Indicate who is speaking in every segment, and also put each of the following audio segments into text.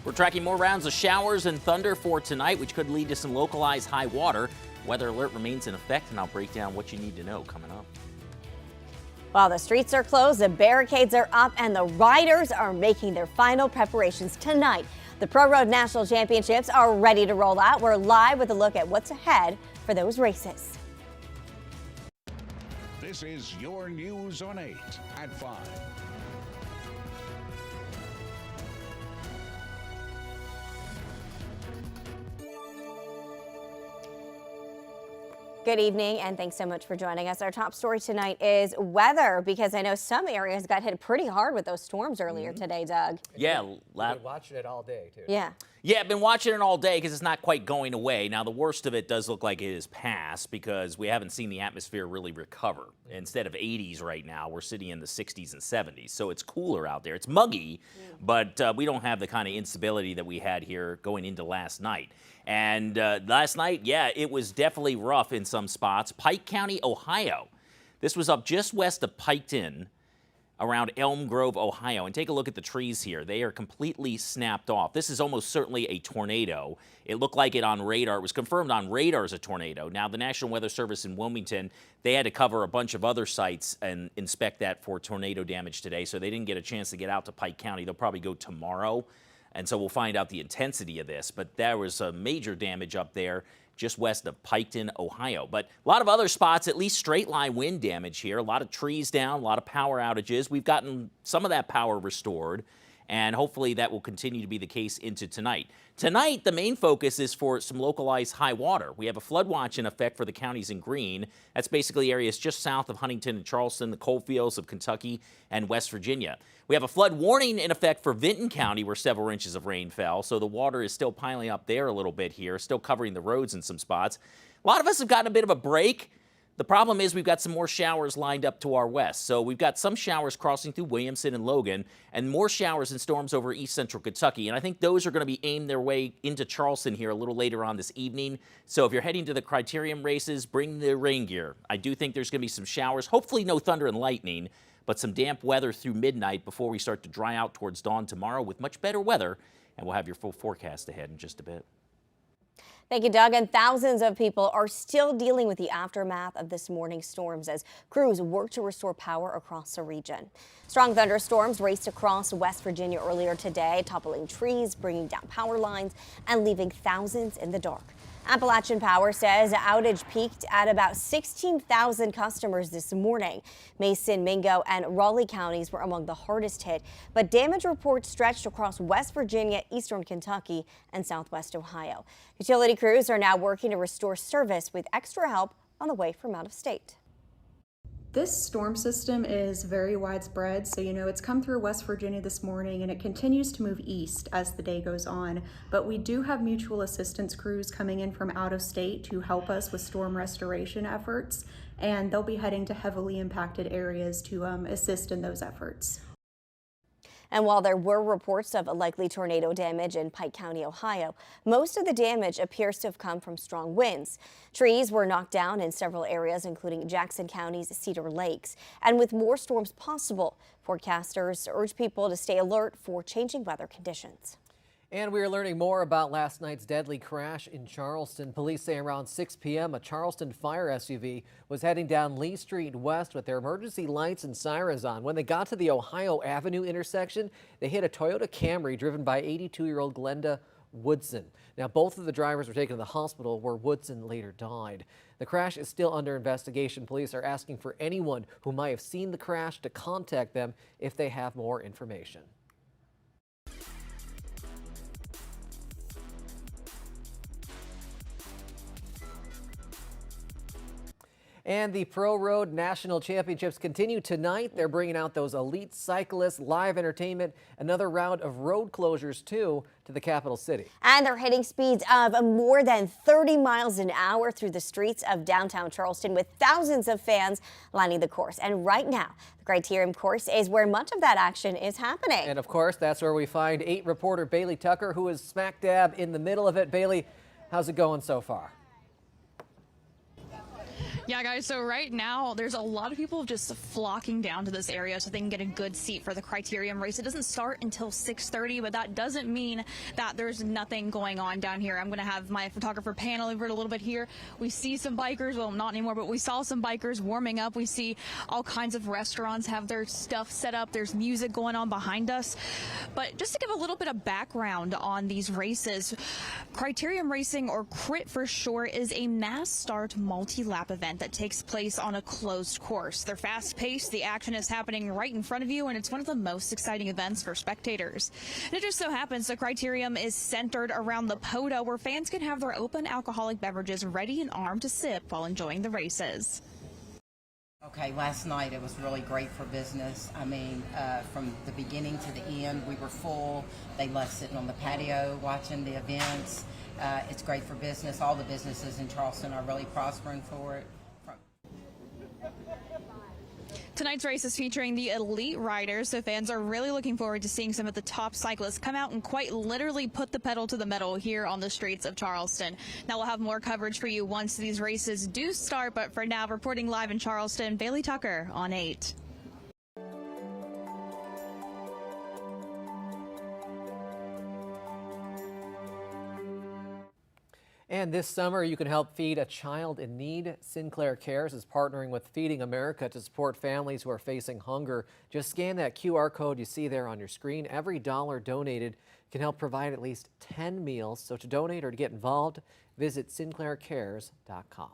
Speaker 1: We're tracking more rounds of showers and thunder for tonight, which could lead to some localized high water. Weather alert remains in effect, and I'll break down what you need to know coming up.
Speaker 2: While the streets are closed, the barricades are up, and the riders are making their final preparations tonight. The Pro Road National Championships are ready to roll out. We're live with a look at what's ahead for those races.
Speaker 3: This is your News on 8 at 5.
Speaker 2: Good evening, and thanks so much for joining us. Our top story tonight is weather, because I know some areas got hit pretty hard with those storms earlier today, Doug.
Speaker 4: Yeah, we've been watching it all day, too.
Speaker 1: Yeah, I've been watching it all day because it's not quite going away. Now, the worst of it does look like it is past because we haven't seen the atmosphere really recover. Instead of 80s right now, we're sitting in the 60s and 70s. So it's cooler out there. It's muggy, but we don't have the kind of instability that we had here going into last night. And last night, yeah, it was definitely rough in some spots. Pike County, Ohio. This was up just west of Piketon, around Elm Grove, Ohio. And take a look at the trees here. They are completely snapped off. This is almost certainly a tornado. It looked like it on radar. It was confirmed on radar as a tornado. Now, the National Weather Service in Wilmington, they had to cover a bunch of other sites and inspect that for tornado damage today, so they didn't get a chance to get out to Pike County. They'll probably go tomorrow, and so we'll find out the intensity of this. But there was a major damage up there just west of Piketon, Ohio. But a lot of other spots, at least straight line wind damage here. A lot of trees down, a lot of power outages. We've gotten some of that power restored, and hopefully that will continue to be the case into tonight. Tonight, the main focus is for some localized high water. We have a flood watch in effect for the counties in green. That's basically areas just south of Huntington and Charleston, the coal fields of Kentucky and West Virginia. We have a flood warning in effect for Vinton County, where several inches of rain fell, so the water is still piling up there a little bit here, still covering the roads in some spots. A lot of us have gotten a bit of a break. The problem is we've got some more showers lined up to our west. So we've got some showers crossing through Williamson and Logan, and more showers and storms over east central Kentucky. And I think those are going to be aimed their way into Charleston here a little later on this evening. So if you're heading to the criterium races, bring the rain gear. I do think there's going to be some showers, hopefully no thunder and lightning, but some damp weather through midnight before we start to dry out towards dawn tomorrow with much better weather. And we'll have your full forecast ahead in just a bit.
Speaker 2: Thank you, Doug. And thousands of people are still dealing with the aftermath of this morning's storms as crews work to restore power across the region. Strong thunderstorms raced across West Virginia earlier today, toppling trees, bringing down power lines, and leaving thousands in the dark. Appalachian Power says outage peaked at about 16,000 customers this morning. Mason, Mingo, and Raleigh counties were among the hardest hit, but damage reports stretched across West Virginia, eastern Kentucky, and southwest Ohio. Utility crews are now working to restore service with extra help on the way from out of state.
Speaker 5: This storm system is very widespread, so it's come through West Virginia this morning and it continues to move east as the day goes on. But we do have mutual assistance crews coming in from out of state to help us with storm restoration efforts, and they'll be heading to heavily impacted areas to assist in those efforts.
Speaker 2: And while there were reports of a likely tornado damage in Pike County, Ohio, most of the damage appears to have come from strong winds. Trees were knocked down in several areas, including Jackson County's Cedar Lakes. And with more storms possible, forecasters urge people to stay alert for changing weather conditions.
Speaker 4: And we are learning more about last night's deadly crash in Charleston. Police say around 6 p.m. a Charleston fire SUV was heading down Lee Street West with their emergency lights and sirens on. When they got to the Ohio Avenue intersection, they hit a Toyota Camry driven by 82-year-old Glenda Woodson. Now, both of the drivers were taken to the hospital where Woodson later died. The crash is still under investigation. Police are asking for anyone who might have seen the crash to contact them if they have more information. And the Pro Road National Championships continue tonight. They're bringing out those elite cyclists, live entertainment, another round of road closures, too, to the capital city.
Speaker 2: And they're hitting speeds of more than 30 miles an hour through the streets of downtown Charleston with thousands of fans lining the course. And right now, the Criterium course is where much of that action is happening.
Speaker 4: And, of course, that's where we find 8 reporter Bailey Tucker, who is smack dab in the middle of it. Bailey, how's it going so far?
Speaker 6: Yeah, guys, so right now there's a lot of people just flocking down to this area so they can get a good seat for the criterium race. It doesn't start until 6:30, but that doesn't mean that there's nothing going on down here. I'm going to have my photographer pan over it a little bit here. We see some bikers, well, not anymore, but we saw some bikers warming up. We see all kinds of restaurants have their stuff set up. There's music going on behind us. But just to give a little bit of background on these races, criterium racing, or crit for short, is a mass start multi-lap event that takes place on a closed course. They're fast-paced, the action is happening right in front of you, and it's one of the most exciting events for spectators. And it just so happens the criterium is centered around the POTA, where fans can have their open alcoholic beverages ready and armed to sip while enjoying the races.
Speaker 7: Okay, last night it was really great for business. I mean, from the beginning to the end, we were full. They loved sitting on the patio watching the events. It's great for business. All the businesses in Charleston are really prospering for it.
Speaker 6: Tonight's race is featuring the elite riders, so fans are really looking forward to seeing some of the top cyclists come out and quite literally put the pedal to the metal here on the streets of Charleston. Now we'll have more coverage for you once these races do start, but for now, reporting live in Charleston, Bailey Tucker on 8.
Speaker 4: And this summer, you can help feed a child in need. Sinclair Cares is partnering with Feeding America to support families who are facing hunger. Just scan that QR code you see there on your screen. Every dollar donated can help provide at least 10 meals. So to donate or to get involved, visit sinclaircares.com.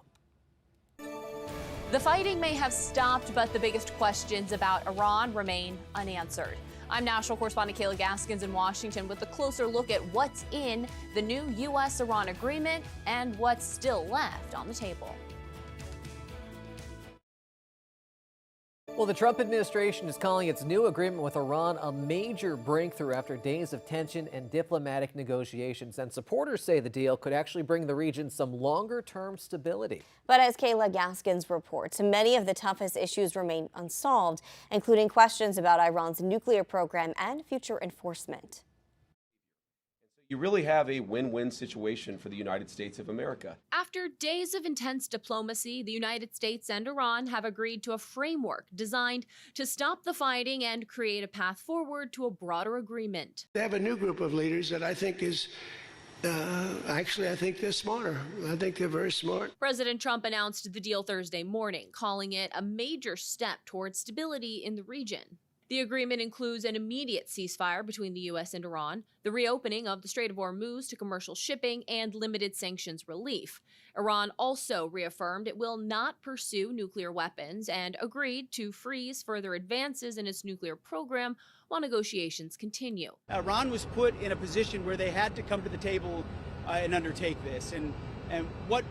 Speaker 8: The fighting may have stopped, but the biggest questions about Iran remain unanswered. I'm national correspondent Kayla Gaskins in Washington with a closer look at what's in the new U.S.-Iran agreement and what's still left on the table.
Speaker 4: Well, the Trump administration is calling its new agreement with Iran a major breakthrough after days of tension and diplomatic negotiations. And supporters say the deal could actually bring the region some longer-term stability.
Speaker 2: But as Kayla Gaskins reports, many of the toughest issues remain unsolved, including questions about Iran's nuclear program and future enforcement.
Speaker 9: You really have a win-win situation for the United States of America.
Speaker 8: After days of intense diplomacy, the United States and Iran have agreed to a framework designed to stop the fighting and create a path forward to a broader agreement.
Speaker 10: They have a new group of leaders that I think is actually, I think they're smarter. I think they're very smart.
Speaker 8: President Trump announced the deal Thursday morning, calling it a major step towards stability in the region. The agreement includes an immediate ceasefire between the U.S. and Iran, the reopening of the Strait of Hormuz to commercial shipping, and limited sanctions relief. Iran also reaffirmed it will not pursue nuclear weapons and agreed to freeze further advances in its nuclear program while negotiations continue.
Speaker 11: Iran was put in a position where they had to come to the table and undertake this. And what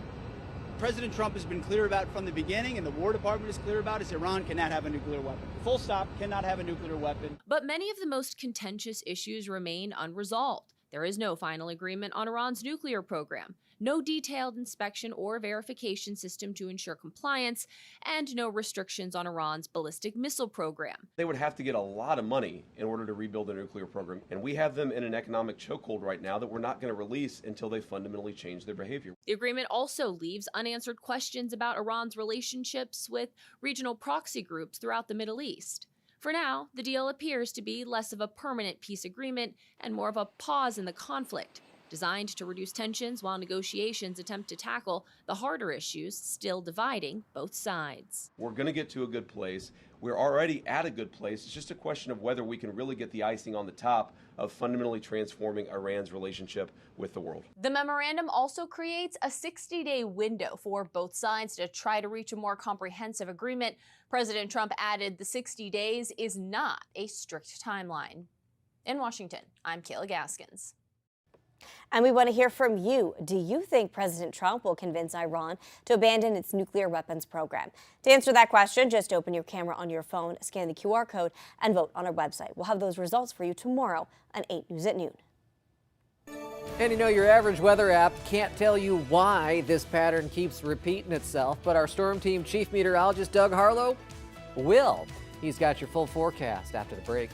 Speaker 11: President Trump has been clear about from the beginning, and the War Department is clear about, is Iran cannot have a nuclear weapon. Full stop, cannot have a nuclear weapon.
Speaker 8: But many of the most contentious issues remain unresolved. There is no final agreement on Iran's nuclear program, no detailed inspection or verification system to ensure compliance, and no restrictions on Iran's ballistic missile program.
Speaker 9: They would have to get a lot of money in order to rebuild their nuclear program, and we have them in an economic chokehold right now that we're not going to release until they fundamentally change their behavior.
Speaker 8: The agreement also leaves unanswered questions about Iran's relationships with regional proxy groups throughout the Middle East. For now, the deal appears to be less of a permanent peace agreement and more of a pause in the conflict, designed to reduce tensions while negotiations attempt to tackle the harder issues still dividing both sides.
Speaker 9: We're going to get to a good place. We're already at a good place. It's just a question of whether we can really get the icing on the top of fundamentally transforming Iran's relationship with the world.
Speaker 8: The memorandum also creates a 60-day window for both sides to try to reach a more comprehensive agreement. President Trump added the 60 days is not a strict timeline. In Washington, I'm Kayla Gaskins.
Speaker 2: And we want to hear from you. Do you think President Trump will convince Iran to abandon its nuclear weapons program? To answer that question, just open your camera on your phone, scan the QR code, and vote on our website. We'll have those results for you tomorrow on 8 News at noon.
Speaker 4: And you know, your average weather app can't tell you why this pattern keeps repeating itself, but our Storm Team Chief Meteorologist Doug Harlow will. He's got your full forecast after the break.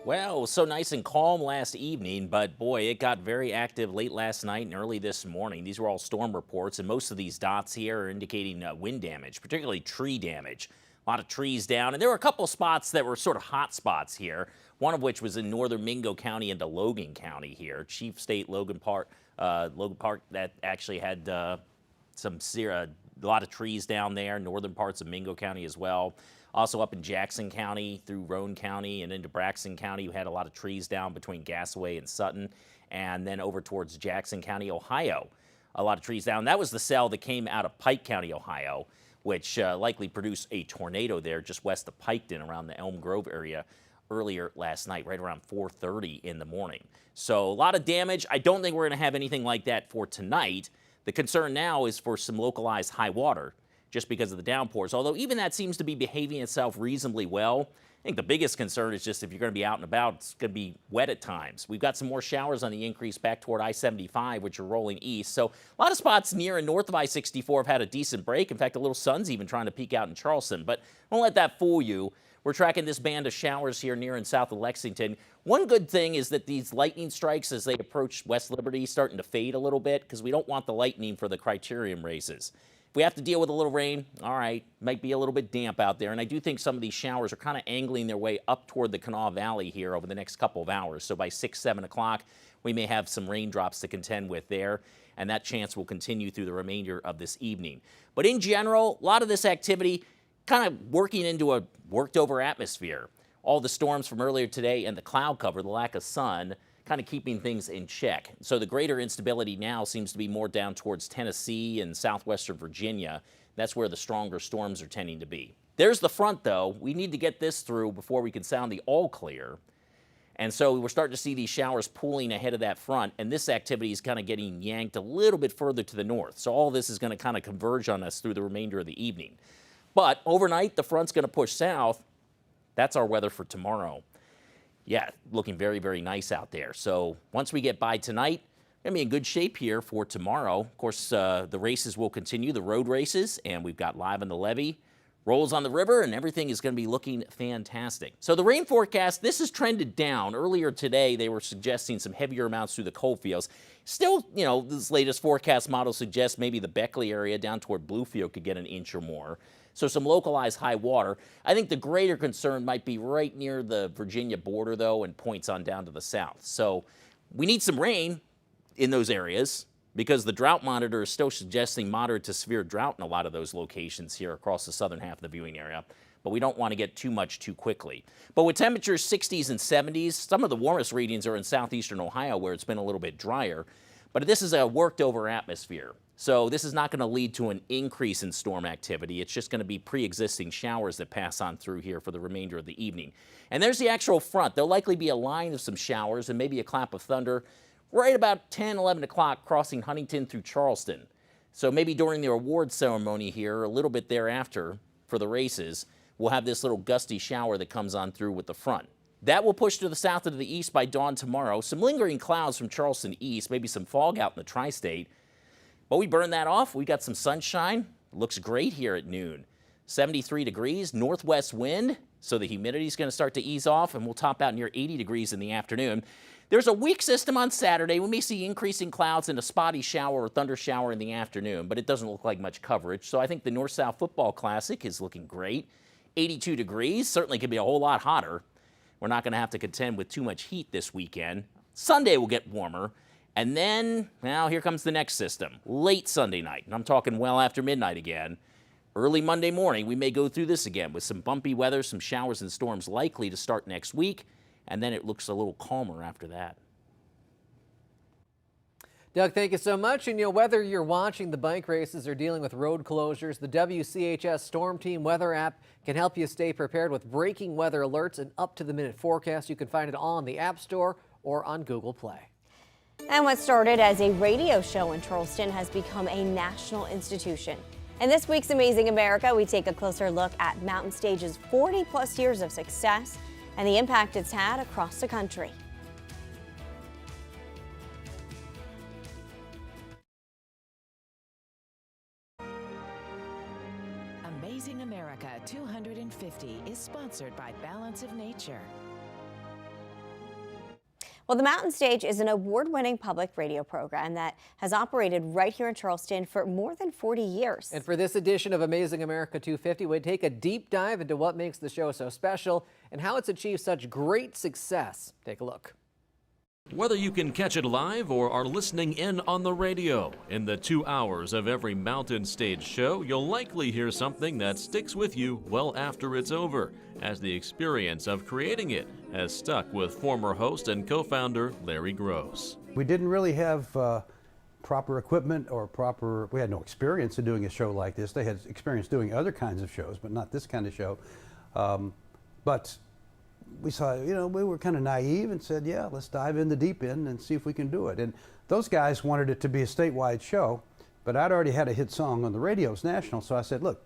Speaker 1: Well, it was so nice and calm last evening, but boy, it got very active late last night and early this morning. These were all storm reports, and most of these dots here are indicating wind damage, particularly tree damage. A lot of trees down, and there were a couple spots that were sort of hot spots here, one of which was in northern Mingo County into Logan County here. Chief State Logan Park that actually had a lot of trees down there, northern parts of Mingo County as well. Also up in Jackson County through Roane County and into Braxton County, you had a lot of trees down between Gasaway and Sutton, and then over towards Jackson County, Ohio. A lot of trees down. That was the cell that came out of Pike County, Ohio, which likely produced a tornado there just west of Piketon around the Elm Grove area earlier last night, right around 4:30 in the morning. So a lot of damage. I don't think we're going to have anything like that for tonight. The concern now is for some localized high water, just because of the downpours, although even that seems to be behaving itself reasonably well. I think the biggest concern is just if you're going to be out and about, it's going to be wet at times. We've got some more showers on the increase back toward I-75, which are rolling east. So a lot of spots near and north of I-64 have had a decent break. In fact, a little sun's even trying to peek out in Charleston. But don't let that fool you. We're tracking this band of showers here near and south of Lexington. One good thing is that these lightning strikes as they approach West Liberty starting to fade a little bit because we don't want the lightning for the criterium races. If we have to deal with a little rain, all right, might be a little bit damp out there. And I do think some of these showers are kind of angling their way up toward the Kanawha Valley here over the next couple of hours. So by 6, 7 o'clock, we may have some raindrops to contend with there. And that chance will continue through the remainder of this evening. But in general, a lot of this activity kind of working into a worked over atmosphere. All the storms from earlier today and the cloud cover, the lack of sun, kind of keeping things in check. So the greater instability now seems to be more down towards Tennessee and southwestern Virginia. That's where the stronger storms are tending to be. There's the front, though. We need to get this through before we can sound the all clear. And so we're starting to see these showers pooling ahead of that front, and this activity is kind of getting yanked a little bit further to the north. So all this is going to kind of converge on us through the remainder of the evening. But overnight, the front's going to push south. That's our weather for tomorrow. Yeah, looking very, very nice out there. So once we get by tonight, we're going to be in good shape here for tomorrow. Of course, the races will continue, the road races, and we've got live on the levee, rolls on the river, and everything is going to be looking fantastic. So the rain forecast, this has trended down. Earlier today, they were suggesting some heavier amounts through the coal fields. Still, you know, this latest forecast model suggests maybe the Beckley area down toward Bluefield could get an inch or more. So some localized high water. I think the greater concern might be right near the Virginia border, though, and points on down to the south. So we need some rain in those areas because the drought monitor is still suggesting moderate to severe drought in a lot of those locations here across the southern half of the viewing area. But we don't want to get too much too quickly. But with temperatures 60s and 70s, some of the warmest readings are in southeastern Ohio where it's been a little bit drier. But this is a worked over atmosphere. So this is not going to lead to an increase in storm activity. It's just going to be pre-existing showers that pass on through here for the remainder of the evening. And there's the actual front. There'll likely be a line of some showers and maybe a clap of thunder right about 10, 11 o'clock crossing Huntington through Charleston. So maybe during the award ceremony here, a little bit thereafter for the races, we'll have this little gusty shower that comes on through with the front. That will push to the south and to the east by dawn tomorrow. Some lingering clouds from Charleston east, maybe some fog out in the tri-state. But we burn that off. We got some sunshine. Looks great here at noon. 73 degrees, northwest wind, so the humidity is going to start to ease off, and we'll top out near 80 degrees in the afternoon. There's a weak system on Saturday. We may see increasing clouds and a spotty shower or thunder shower in the afternoon, but it doesn't look like much coverage. So I think the North-South Football Classic is looking great. 82 degrees, certainly could be a whole lot hotter. We're not going to have to contend with too much heat this weekend. Sunday will get warmer. And then, now here comes the next system. Late Sunday night, and I'm talking well after midnight again. Early Monday morning, we may go through this again with some bumpy weather, some showers and storms likely to start next week, and then it looks a little calmer after that.
Speaker 4: Doug, thank you so much. And whether you're watching the bike races or dealing with road closures, the WCHS Storm Team weather app can help you stay prepared with breaking weather alerts and up-to-the-minute forecast. You can find it all in the App Store or on Google Play.
Speaker 2: And what started as a radio show in Charleston has become a national institution. In this week's Amazing America, we take a closer look at Mountain Stage's 40-plus years of success and the impact it's had across the country.
Speaker 12: Amazing America 250 is sponsored by Balance of Nature.
Speaker 2: Well, the Mountain Stage is an award-winning public radio program that has operated right here in Charleston for more than 40 years.
Speaker 4: And for this edition of Amazing America 250, we take a deep dive into what makes the show so special and how it's achieved such great success. Take a look.
Speaker 12: Whether you can catch it live or are listening in on the radio, in the 2 hours of every Mountain Stage show, you'll likely hear something that sticks with you well after it's over, as the experience of creating it has stuck with former host and co-founder Larry Gross.
Speaker 13: We didn't really have proper equipment or we had no experience in doing a show like this. They had experience doing other kinds of shows, but not this kind of show. But we saw, we were kind of naive and said, yeah, let's dive in the deep end and see if we can do it. And those guys wanted it to be a statewide show, but I'd already had a hit song on the radio, it was national, so I said, look,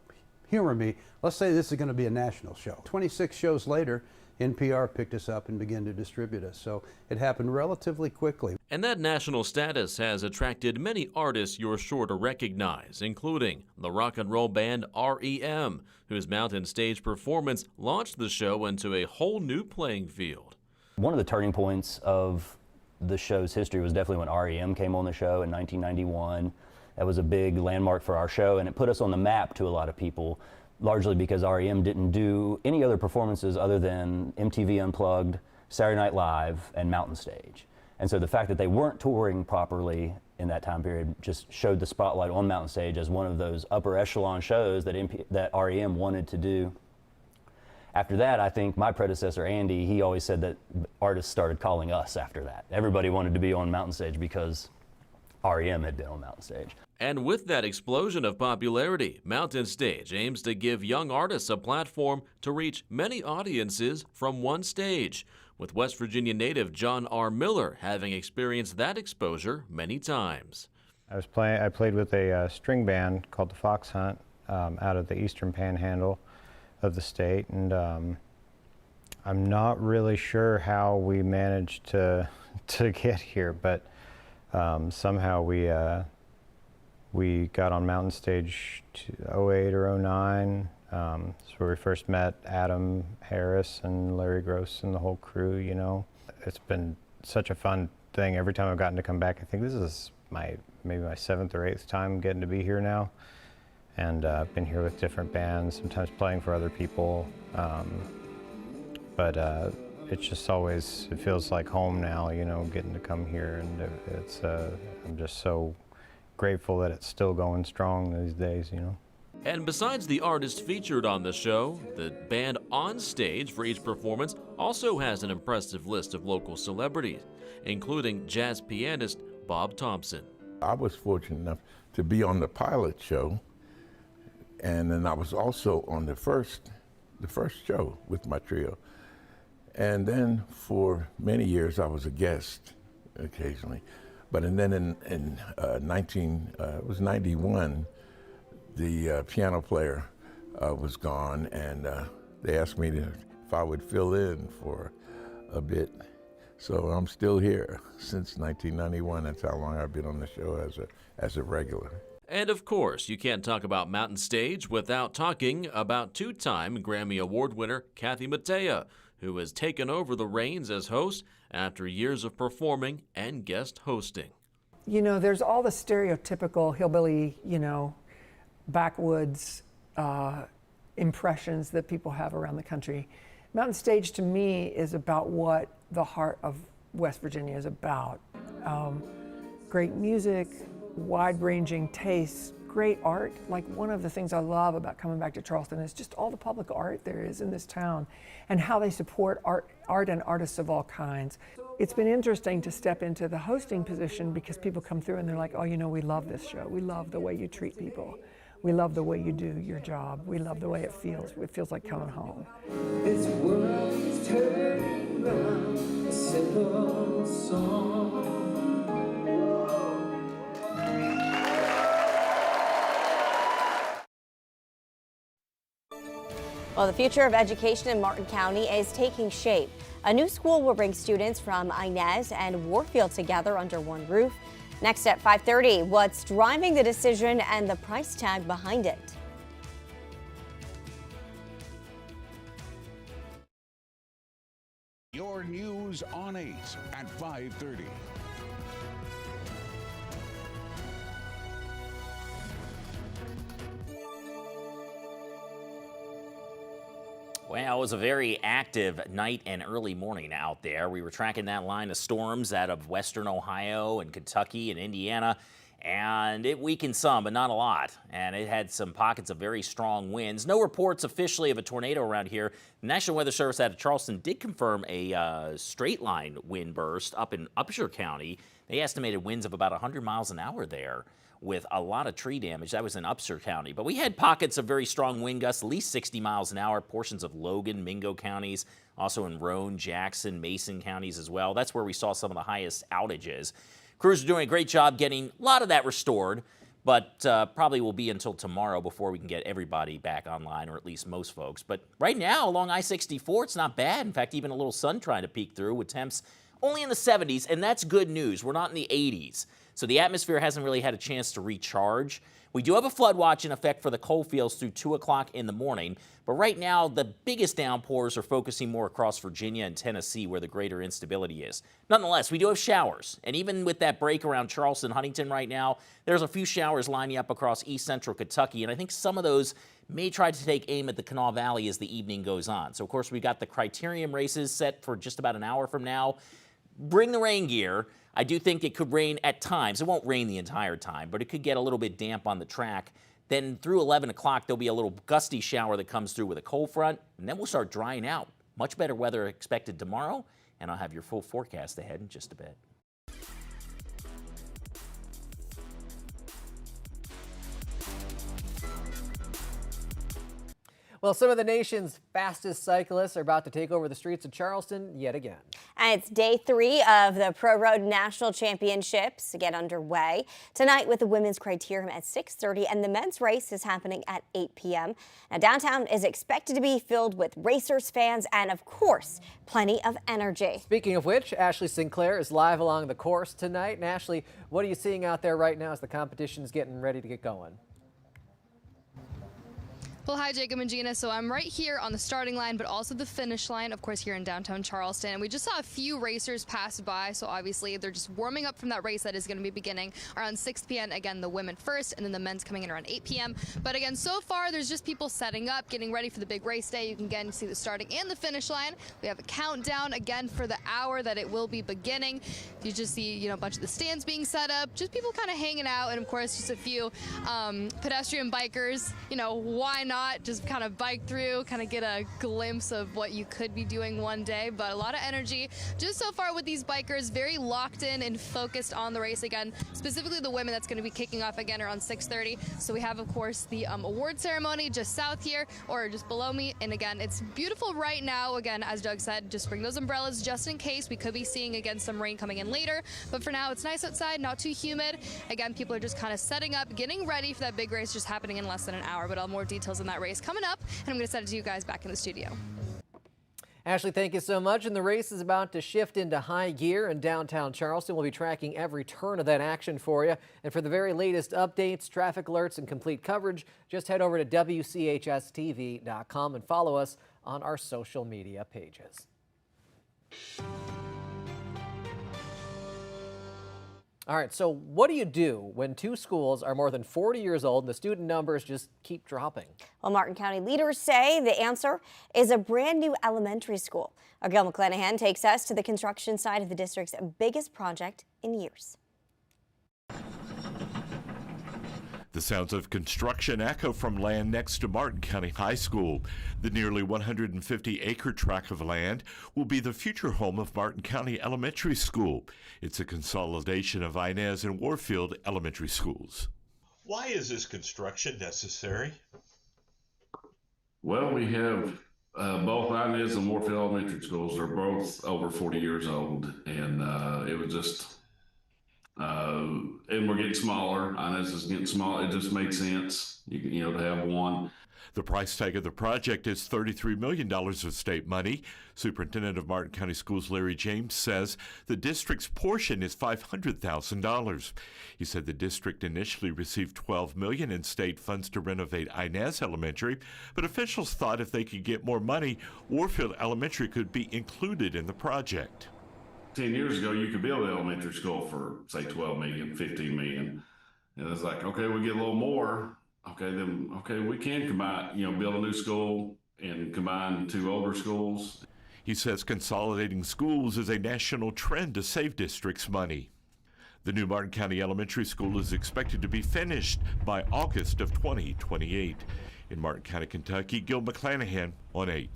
Speaker 13: humor me, let's say this is going to be a national show. 26 shows later, NPR picked us up and began to distribute us, so it happened relatively quickly.
Speaker 12: And that national status has attracted many artists you're sure to recognize, including the rock and roll band REM, whose Mountain Stage performance launched the show into a whole new playing field.
Speaker 14: One of the turning points of the show's history was definitely when REM came on the show in 1991. That was a big landmark for our show, and it put us on the map to a lot of people, largely because REM didn't do any other performances other than MTV Unplugged, Saturday Night Live, and Mountain Stage. And so the fact that they weren't touring properly in that time period just showed the spotlight on Mountain Stage as one of those upper echelon shows that REM wanted to do. After that, I think my predecessor, Andy, he always said that artists started calling us after that. Everybody wanted to be on Mountain Stage because REM had been on Mountain Stage.
Speaker 12: And with that explosion of popularity, Mountain Stage aims to give young artists a platform to reach many audiences from one stage, with West Virginia native John R. Miller having experienced that exposure many times.
Speaker 15: I played with a string band called the Fox Hunt out of the eastern panhandle of the state, and I'm not really sure how we managed to get here, but somehow we got on Mountain Stage 08 or 09. That's where we first met Adam Harris and Larry Gross and the whole crew, It's been such a fun thing. Every time I've gotten to come back, I think this is maybe my 7th or 8th time getting to be here now. And I've been here with different bands, sometimes playing for other people. But it's just always, it feels like home now, getting to come here. And I'm just so grateful that it's still going strong these days,
Speaker 12: And besides the artists featured on the show, the band on stage for each performance also has an impressive list of local celebrities, including jazz pianist Bob Thompson.
Speaker 16: I was fortunate enough to be on the pilot show, and then I was also on the first show with my trio. And then for many years I was a guest occasionally. But then in 91, the piano player was gone, and they asked me if I would fill in for a bit. So I'm still here since 1991. That's how long I've been on the show as a regular.
Speaker 12: And of course, you can't talk about Mountain Stage without talking about two-time Grammy Award winner Kathy Mattea, who has taken over the reins as host after years of performing and guest hosting.
Speaker 17: There's all the stereotypical hillbilly, backwoods impressions that people have around the country. Mountain Stage to me is about what the heart of West Virginia is about. Great music, wide-ranging tastes, great art. Like, one of the things I love about coming back to Charleston is just all the public art there is in this town and how they support art and artists of all kinds. It's been interesting to step into the hosting position because people come through and they're like, oh, we love this show. We love the way you treat people. We love the way you do your job. We love the way it feels. It feels like coming home. This world is turning round, a simple song.
Speaker 2: Well, the future of education in Martin County is taking shape. A new school will bring students from Inez and Warfield together under one roof. Next at 5:30, what's driving the decision and the price tag behind it.
Speaker 3: Your news News on 8 at 5:30.
Speaker 1: Well, it was a very active night and early morning out there. We were tracking that line of storms out of western Ohio and Kentucky and Indiana, and it weakened some, but not a lot. And it had some pockets of very strong winds. No reports officially of a tornado around here. The National Weather Service out of Charleston did confirm a straight line wind burst up in Upshur County. They estimated winds of about 100 miles an hour there, with a lot of tree damage. That was in Upshur County. But we had pockets of very strong wind gusts, at least 60 miles an hour, portions of Logan, Mingo counties, also in Roane, Jackson, Mason counties as well. That's where we saw some of the highest outages. Crews are doing a great job getting a lot of that restored, but probably will be until tomorrow before we can get everybody back online, or at least most folks. But right now, along I-64, it's not bad. In fact, even a little sun trying to peek through with temps only in the 70s, and that's good news. We're not in the 80s. So the atmosphere hasn't really had a chance to recharge. We do have a flood watch in effect for the coal fields through 2 o'clock in the morning. But right now, the biggest downpours are focusing more across Virginia and Tennessee, where the greater instability is. Nonetheless, we do have showers. And even with that break around Charleston, Huntington right now, there's a few showers lining up across east central Kentucky. And I think some of those may try to take aim at the Kanawha Valley as the evening goes on. So, of course, we've got the criterium races set for just about an hour from now. Bring the rain gear. I do think it could rain at times. It won't rain the entire time, but it could get a little bit damp on the track. Then through 11 o'clock, there'll be a little gusty shower that comes through with a cold front, and then we'll start drying out. Much better weather expected tomorrow, and I'll have your full forecast ahead in just a bit.
Speaker 4: Well, some of the nation's fastest cyclists are about to take over the streets of Charleston yet again.
Speaker 2: And it's day 3 of the Pro Road National Championships to get underway tonight with the women's criterium at 6:30, and the men's race is happening at 8 p.m. Now, downtown is expected to be filled with racers, fans, and of course, plenty of energy.
Speaker 4: Speaking of which, Ashley Sinclair is live along the course tonight. And Ashley, what are you seeing out there right now as the competition's getting ready to get going?
Speaker 18: Well, hi, Jacob and Gina. So I'm right here on the starting line, but also the finish line, of course, here in downtown Charleston. And we just saw a few racers pass by. So obviously they're just warming up from that race that is going to be beginning around 6 p.m. Again, the women first, and then the men's coming in around 8 p.m. But again, so far, there's just people setting up, getting ready for the big race day. You can again see the starting and the finish line. We have a countdown again for the hour that it will be beginning. You just see, a bunch of the stands being set up, just people kind of hanging out, and of course, just a few pedestrian bikers. Why not just kind of bike through, kind of get a glimpse of what you could be doing one day. But a lot of energy just so far with these bikers, very locked in and focused on the race again, specifically the women that's going to be kicking off again around 6:30. So we have, of course, the award ceremony just south here, or just below me. And again, it's beautiful right now. Again, as Doug said, just bring those umbrellas just in case. We could be seeing again some rain coming in later, but for now it's nice outside, not too humid. Again, people are just kind of setting up, getting ready for that big race just happening in less than an hour. But all more details on that race coming up, and I'm going to send it to you guys back in the studio.
Speaker 4: Ashley, thank you so much. And the race is about to shift into high gear in downtown Charleston. We'll be tracking every turn of that action for you. And for the very latest updates, traffic alerts, and complete coverage, just head over to WCHSTV.com and follow us on our social media pages. All right, so what do you do when 2 schools are more than 40 years old and the student numbers just keep dropping?
Speaker 2: Well, Martin County leaders say the answer is a brand new elementary school. Our Gil McClanahan takes us to the construction site of the district's biggest project in years.
Speaker 19: The sounds of construction echo from land next to Martin County High School. The nearly 150-acre tract of land will be the future home of Martin County Elementary School. It's a consolidation of Inez and Warfield elementary schools.
Speaker 20: Why is this construction necessary?
Speaker 21: Well, we have both Inez and Warfield elementary schools are both over 40 years old, and it was just and we're getting smaller. Inez is getting smaller. It just makes sense, to have one.
Speaker 19: The price tag of the project is $33 million of state money. Superintendent of Martin County Schools Larry James says the district's portion is $500,000. He said the district initially received $12 million in state funds to renovate Inez Elementary, but officials thought if they could get more money, Warfield Elementary could be included in the project.
Speaker 21: 10 years ago, you could build an elementary school for, say, 12 million, 15 million. And it's like, okay, we get a little more. Okay, then, okay, we can combine, build a new school and combine 2 older schools.
Speaker 19: He says consolidating schools is a national trend to save districts money. The new Martin County Elementary School is expected to be finished by August of 2028. In Martin County, Kentucky, Gil McClanahan on 8.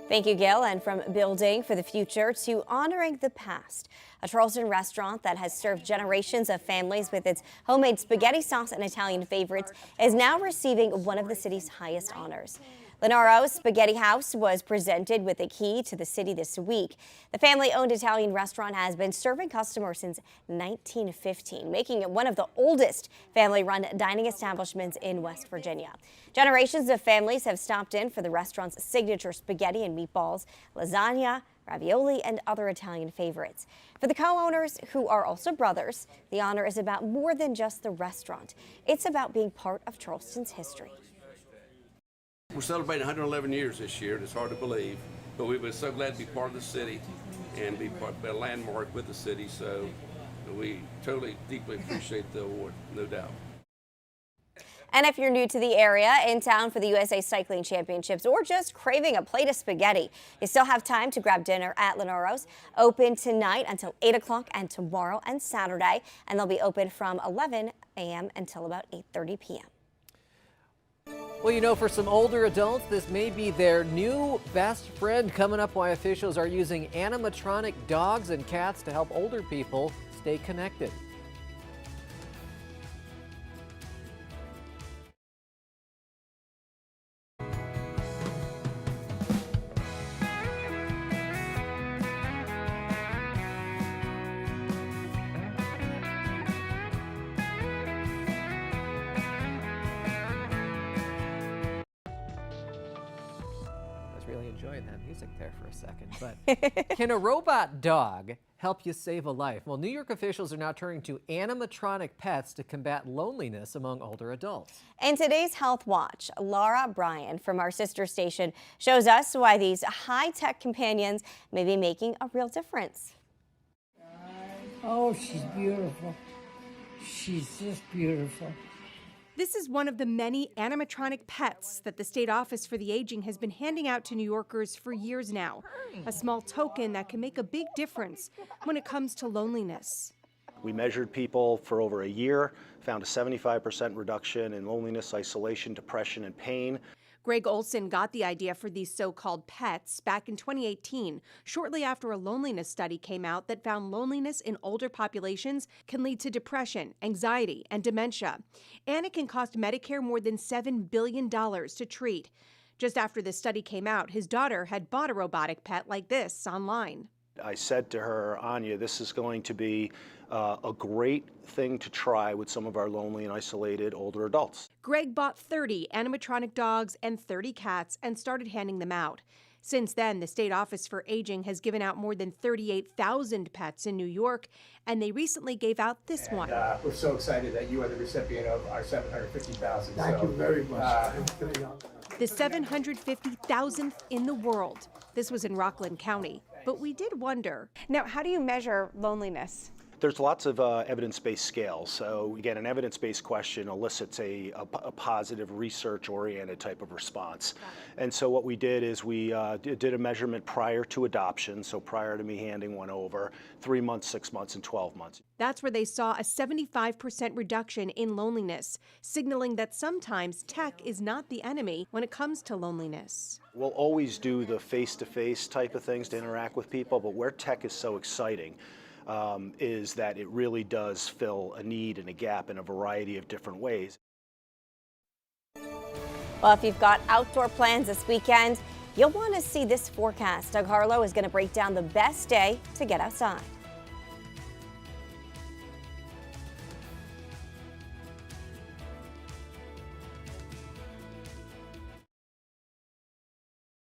Speaker 2: Thank you, Gil. And from building for the future to honoring the past, a Charleston restaurant that has served generations of families with its homemade spaghetti sauce and Italian favorites is now receiving one of the city's highest honors. Lenore's Spaghetti House was presented with a key to the city this week. The family-owned Italian restaurant has been serving customers since 1915, making it one of the oldest family-run dining establishments in West Virginia. Generations of families have stopped in for the restaurant's signature spaghetti and meatballs, lasagna, ravioli, and other Italian favorites. For the co-owners, who are also brothers, the honor is about more than just the restaurant. It's about being part of Charleston's history.
Speaker 5: We're celebrating 111 years this year, and it's hard to believe, but we were so glad to be part of the city and be part of a landmark with the city, so we totally, deeply appreciate the award, no doubt.
Speaker 2: And if you're new to the area, in town for the USA Cycling Championships, or just craving a plate of spaghetti, you still have time to grab dinner at Lenore's. Open tonight until 8 o'clock and tomorrow and Saturday, and they'll be open from 11 a.m. until about 8:30 p.m.
Speaker 4: Well, for some older adults, this may be their new best friend. Coming up, why officials are using animatronic dogs and cats to help older people stay connected. Really enjoying that music there for a second, but can a robot dog help you save a life? Well, New York officials are now turning to animatronic pets to combat loneliness among older adults.
Speaker 2: In today's Health Watch, Laura Bryan from our sister station shows us why these high-tech companions may be making a real difference.
Speaker 22: Oh, she's beautiful. She's just beautiful.
Speaker 23: This is one of the many animatronic pets that the State Office for the Aging has been handing out to New Yorkers for years now. A small token that can make a big difference when it comes to loneliness.
Speaker 24: We measured people for over a year, found a 75% reduction in loneliness, isolation, depression, and pain.
Speaker 23: Greg Olson got the idea for these so-called pets back in 2018, shortly after a loneliness study came out that found loneliness in older populations can lead to depression, anxiety, and dementia. And it can cost Medicare more than $7 billion to treat. Just after this study came out, his daughter had bought a robotic pet like this online.
Speaker 24: I said to her, Anya, this is going to be a great thing to try with some of our lonely and isolated older adults.
Speaker 23: Greg bought 30 animatronic dogs and 30 cats and started handing them out. Since then, the State Office for Aging has given out more than 38,000 pets in New York, and they recently gave out this one.
Speaker 25: We're so excited that you are the recipient of our $750,000.
Speaker 22: Thank you very much.
Speaker 23: The 750,000th in the world. This was in Rockland County. But we did wonder. Now, how do you measure loneliness?
Speaker 24: There's lots of evidence-based scales. So again, an evidence-based question elicits a positive research-oriented type of response. And so what we did is we did a measurement prior to adoption, so prior to me handing one over, 3 months, 6 months, and 12 months.
Speaker 23: That's where they saw a 75% reduction in loneliness, signaling that sometimes tech is not the enemy when it comes to loneliness.
Speaker 24: We'll always do the face-to-face type of things to interact with people, but where tech is so exciting is that it really does fill a need and a gap in a variety of different ways.
Speaker 2: Well, if you've got outdoor plans this weekend, you'll want to see this forecast. Doug Harlow is going to break down the best day to get outside.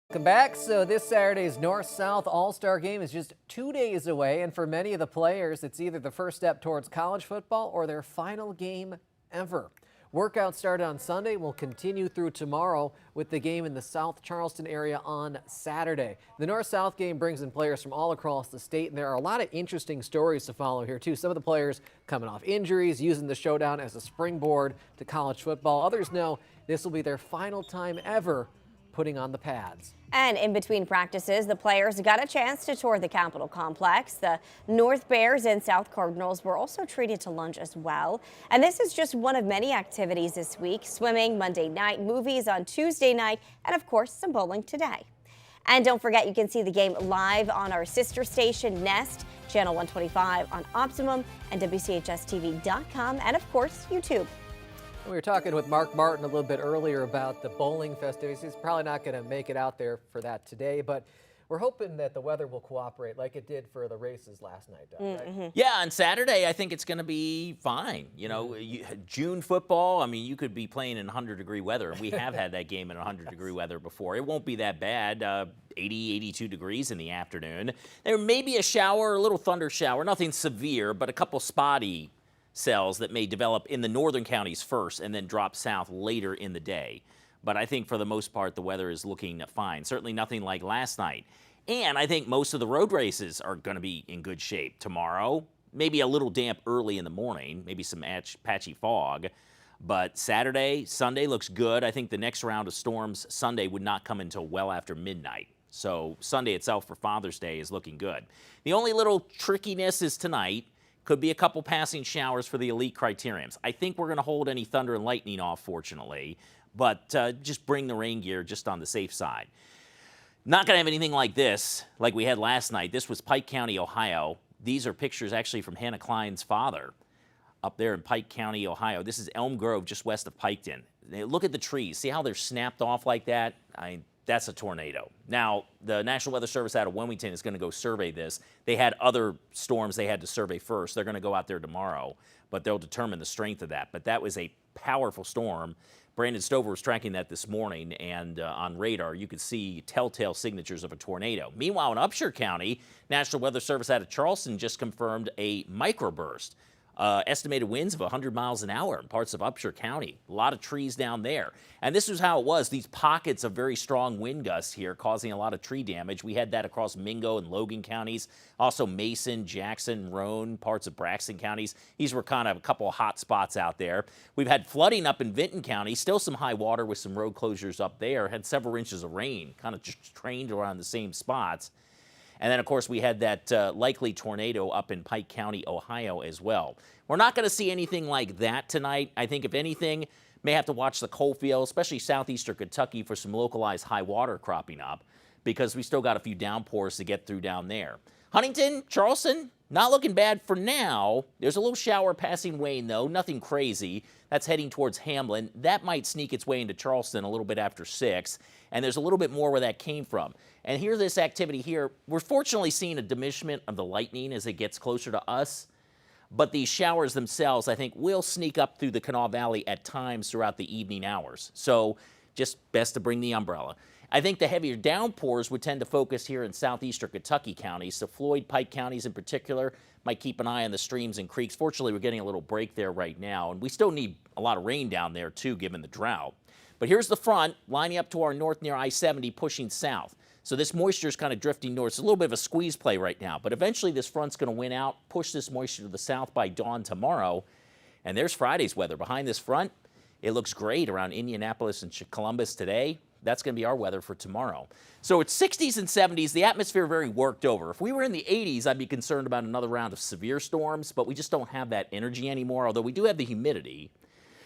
Speaker 4: Welcome back. So this Saturday's North-South All-Star Game is just 2 days away, and for many of the players, it's either the first step towards college football or their final game ever. Workouts started on Sunday will continue through tomorrow with the game in the South Charleston area on Saturday. The North-South game brings in players from all across the state, and there are a lot of interesting stories to follow here, too. Some of the players coming off injuries, using the showdown as a springboard to college football. Others know this will be their final time ever putting on the pads.
Speaker 2: And in between practices, the players got a chance to tour the Capitol complex. The North Bears and South Cardinals were also treated to lunch as well. And this is just one of many activities this week. Swimming Monday night, movies on Tuesday night, and of course, some bowling today. And don't forget, you can see the game live on our sister station, Nest, channel 125 on Optimum and WCHSTV.com, and of course, YouTube.
Speaker 4: We were talking with Mark Martin a little bit earlier about the bowling festivities. He's probably not going to make it out there for that today, but we're hoping that the weather will cooperate like it did for the races last night, Doug, right?
Speaker 1: Yeah, on Saturday, I think it's going to be fine. You know, June football, I mean, you could be playing in 100-degree weather, and we have had that game in 100-degree weather before. It won't be that bad, 80, 82 degrees in the afternoon. There may be a shower, a little thunder shower, nothing severe, but a couple spotty cells that may develop in the northern counties first and then drop south later in the day. But I think for the most part, the weather is looking fine. Certainly nothing like last night. And I think most of the road races are going to be in good shape tomorrow. Maybe a little damp early in the morning, maybe some patchy fog. But Saturday, Sunday looks good. I think the next round of storms Sunday would not come until well after midnight. So Sunday itself for Father's Day is looking good. The only little trickiness is tonight. Could be a couple passing showers for the elite criteriums. I think we're going to hold any thunder and lightning off, fortunately, but just bring the rain gear just on the safe side. Not going to have anything like this, like we had last night. This was Pike County, Ohio. These are pictures actually from Hannah Klein's father up there in Pike County, Ohio. This is Elm Grove, just west of Piketon. Look at the trees. See how they're snapped off like that? That's a tornado. Now, the National Weather Service out of Wilmington is going to go survey this. They had other storms they had to survey first. They're going to go out there tomorrow, but they'll determine the strength of that. But that was a powerful storm. Brandon Stover was tracking that this morning, and on radar, you could see telltale signatures of a tornado. Meanwhile, in Upshur County, National Weather Service out of Charleston just confirmed a microburst. Estimated winds of 100 miles an hour in parts of Upshur County. A lot of trees down there. And this is how it was. These pockets of very strong wind gusts here causing a lot of tree damage. We had that across Mingo and Logan counties. Also Mason, Jackson, Roane, parts of Braxton counties. These were kind of a couple of hot spots out there. We've had flooding up in Vinton County. Still some high water with some road closures up there. Had several inches of rain, kind of just trained around the same spots. And then, of course, we had that likely tornado up in Pike County, Ohio, as well. We're not going to see anything like that tonight. I think, if anything, may have to watch the coal field, especially southeastern Kentucky, for some localized high water cropping up, because we still got a few downpours to get through down there. Huntington, Charleston, not looking bad for now. There's a little shower passing Wayne, though. Nothing crazy. That's heading towards Hamlin. That might sneak its way into Charleston a little bit after 6. And there's a little bit more where that came from. And here's this activity here. We're fortunately seeing a diminishment of the lightning as it gets closer to us. But these showers themselves, I think, will sneak up through the Kanawha Valley at times throughout the evening hours. So just best to bring the umbrella. I think the heavier downpours would tend to focus here in southeastern Kentucky counties. So Floyd, Pike counties in particular might keep an eye on the streams and creeks. Fortunately, we're getting a little break there right now. And we still need a lot of rain down there, too, given the drought. But here's the front lining up to our north near I-70, pushing south. So this moisture is kind of drifting north. It's a little bit of a squeeze play right now. But eventually this front's going to win out, push this moisture to the south by dawn tomorrow. And there's Friday's weather. Behind this front, it looks great around Indianapolis and Columbus today. That's going to be our weather for tomorrow. So it's 60s and 70s. The atmosphere very worked over. If we were in the 80s, I'd be concerned about another round of severe storms. But we just don't have that energy anymore, although we do have the humidity.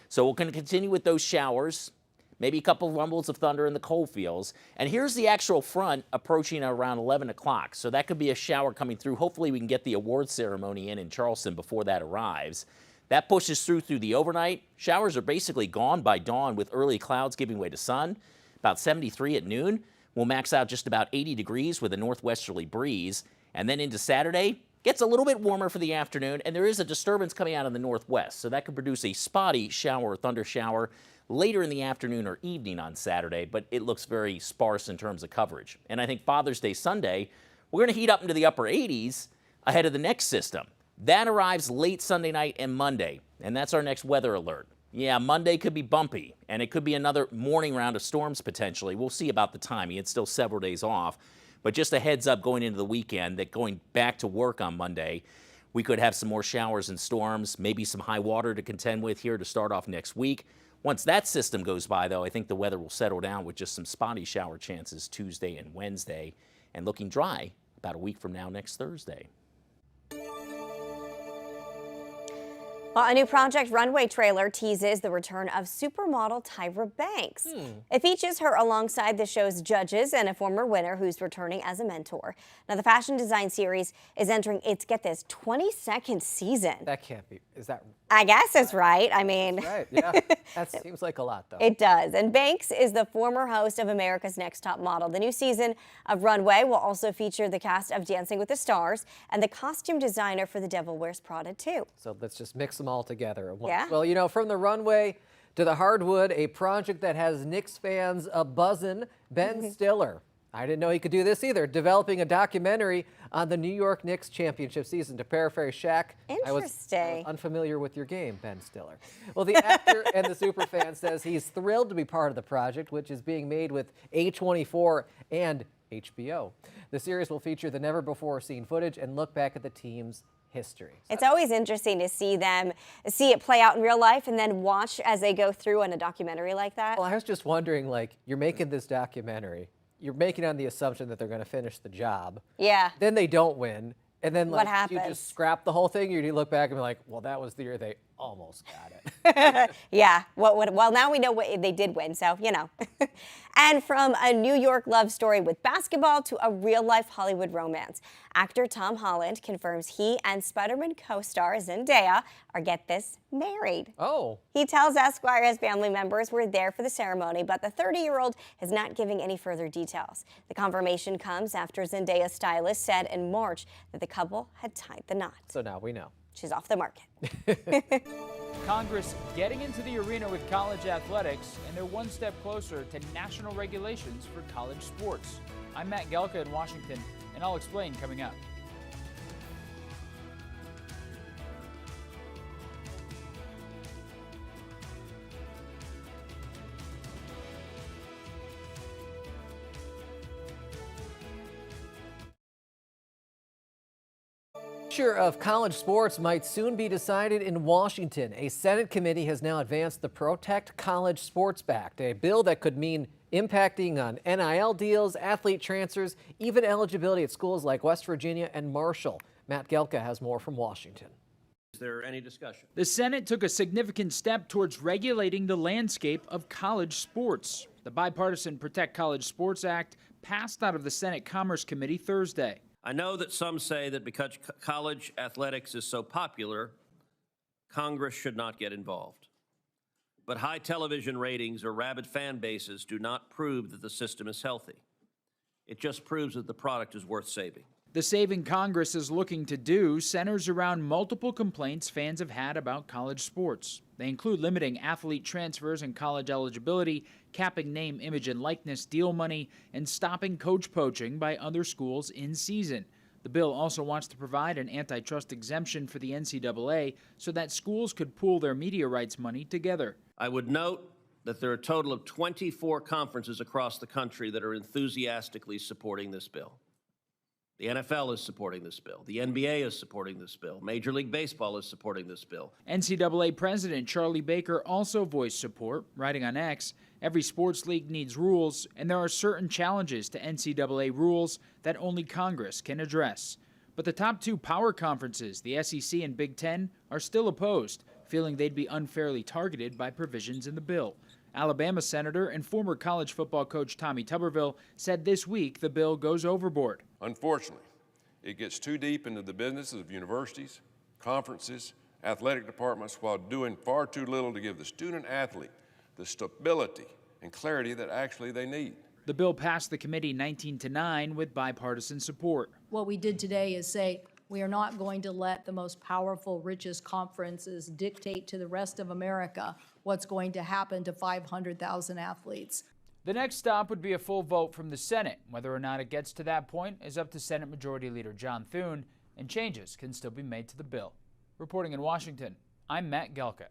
Speaker 1: So we're going to continue with those showers. Maybe a couple of rumbles of thunder in the coal fields. And here's the actual front approaching around 11 o'clock. So that could be a shower coming through. Hopefully we can get the award ceremony in Charleston before that arrives. That pushes through the overnight. Showers are basically gone by dawn with early clouds giving way to sun. About 73 at noon. We'll max out just about 80 degrees with a northwesterly breeze. And then into Saturday, gets a little bit warmer for the afternoon. And there is a disturbance coming out of the northwest. So that could produce a spotty shower or thunder shower later in the afternoon or evening on Saturday, but it looks very sparse in terms of coverage. And I think Father's Day Sunday, we're going to heat up into the upper 80s ahead of the next system. That arrives late Sunday night and Monday, and that's our next weather alert. Yeah, Monday could be bumpy, and it could be another morning round of storms potentially. We'll see about the timing. It's still several days off. But just a heads up going into the weekend that going back to work on Monday, we could have some more showers and storms, maybe some high water to contend with here to start off next week. Once that system goes by, though, I think the weather will settle down with just some spotty shower chances Tuesday and Wednesday, and looking dry about a week from now next Thursday.
Speaker 2: Well, a new Project Runway trailer teases the return of supermodel Tyra Banks. It features her alongside the show's judges and a former winner who's returning as a mentor. Now, the fashion design series is entering its, get this, 22nd season.
Speaker 4: That can't be. Is that?
Speaker 2: I guess it's right. I mean,
Speaker 4: Right, yeah. That seems like a lot, though.
Speaker 2: it does. And Banks is the former host of America's Next Top Model. The new season of Runway will also feature the cast of Dancing with the Stars and the costume designer for The Devil Wears Prada, too.
Speaker 4: So let's just mix them all together at once.
Speaker 2: Yeah.
Speaker 4: Well, you know, from the runway to the hardwood, a project that has Knicks fans a-buzzin', Ben Stiller. I didn't know he could do this either, developing a documentary on the New York Knicks championship season. To paraphrase Shaq, I was unfamiliar with your game, Ben Stiller. Well, the actor and the superfan says he's thrilled to be part of the project, which is being made with A24 and HBO. The series will feature the never-before-seen footage and look back at the team's history.
Speaker 2: It's always interesting to see it play out in real life and then watch as they go through in a documentary like that.
Speaker 4: Well, I was just wondering, like, you're making this documentary. You're making on the assumption that they're going to finish the job.
Speaker 2: Yeah.
Speaker 4: Then they don't win. And then, like,
Speaker 2: What happens?
Speaker 4: you just scrap the whole thing, or you look back and be like, well, that was the year they almost got it.
Speaker 2: Yeah. Well, now we know what they did win, so, you know. And from a New York love story with basketball to a real-life Hollywood romance, actor Tom Holland confirms he and Spider-Man co-star Zendaya are, get this, married.
Speaker 4: Oh.
Speaker 2: He tells Esquire his family members were there for the ceremony, but the 30-year-old is not giving any further details. The confirmation comes after Zendaya's stylist said in March that the couple had tied the knot.
Speaker 4: So now we know.
Speaker 2: She's off the market.
Speaker 6: Congress getting into the arena with college athletics, and they're one step closer to national regulations for college sports. I'm Matt Gelka in Washington, and I'll explain coming up.
Speaker 4: The future of college sports might soon be decided in Washington. A Senate committee has now advanced the Protect College Sports Act, a bill that could mean impacting on NIL deals, athlete transfers, even eligibility at schools like West Virginia and Marshall. Matt Gelka has more from Washington.
Speaker 7: Is there any discussion?
Speaker 6: The Senate took a significant step towards regulating the landscape of college sports. The bipartisan Protect College Sports Act passed out of the Senate Commerce Committee Thursday.
Speaker 7: I know that some say that because college athletics is so popular, Congress should not get involved. But high television ratings or rabid fan bases do not prove that the system is healthy. It just proves that the product is worth saving.
Speaker 6: The saving Congress is looking to do centers around multiple complaints fans have had about college sports. They include limiting athlete transfers and college eligibility, capping name, image, and likeness deal money, and stopping coach poaching by other schools in season. The bill also wants to provide an antitrust exemption for the NCAA so that schools could pool their media rights money together.
Speaker 7: I would note that there are a total of 24 conferences across the country that are enthusiastically supporting this bill. The NFL is supporting this bill. The NBA is supporting this bill. Major League Baseball is supporting this bill.
Speaker 6: NCAA President Charlie Baker also voiced support, writing on X, "Every sports league needs rules, and there are certain challenges to NCAA rules that only Congress can address." But the top two power conferences, the SEC and Big Ten, are still opposed, feeling they'd be unfairly targeted by provisions in the bill. Alabama Senator and former college football coach Tommy Tuberville said this week the bill goes overboard.
Speaker 9: Unfortunately, it gets too deep into the businesses of universities, conferences, athletic departments while doing far too little to give the student athlete the stability and clarity that actually they need.
Speaker 6: The bill passed the committee 19-9 with bipartisan support.
Speaker 10: What we did today is say we are not going to let the most powerful, richest conferences dictate to the rest of America what's going to happen to 500,000 athletes.
Speaker 6: The next stop would be a full vote from the Senate. Whether or not it gets to that point is up to Senate Majority Leader John Thune, and changes can still be made to the bill. Reporting in Washington, I'm Matt Gelka.